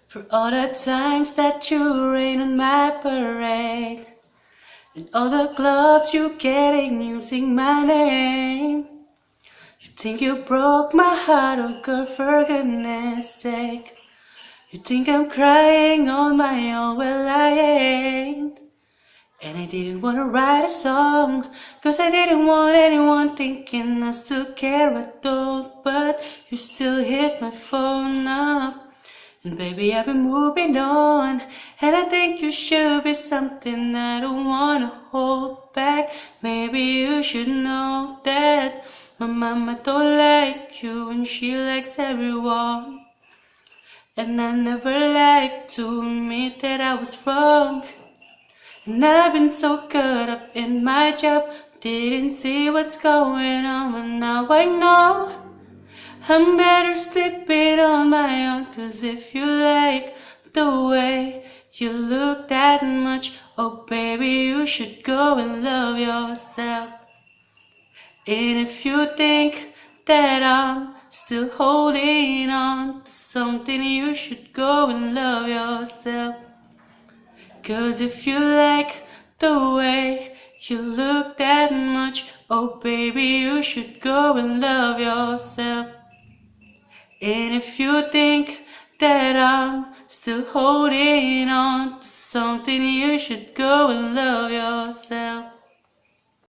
For all the times that you rain on my parade, and all the clubs you getting using my name. You think you broke my heart, oh girl, for goodness sake. You think I'm crying on my own, well I ain't. And I didn't wanna write a song, cause I didn't want anyone thinking I still care, I don't. But you still hit my phone up. And baby, I've been moving on, and I think you should be something I don't wanna hold back. Maybe you should know that my mama don't like you and she likes everyone. And I never liked to admit that I was wrong. And I've been so caught up in my job, didn't see what's going on, but now I know I'm better sleeping on my own. Cause if you like the way you look that much, oh baby, you should go and love yourself. And if you think that I'm still holding on to something, you should go and love yourself. Cause if you like the way you look that much, oh baby, you should go and love yourself. And if you think that I'm still holding on to something, you should go and love yourself.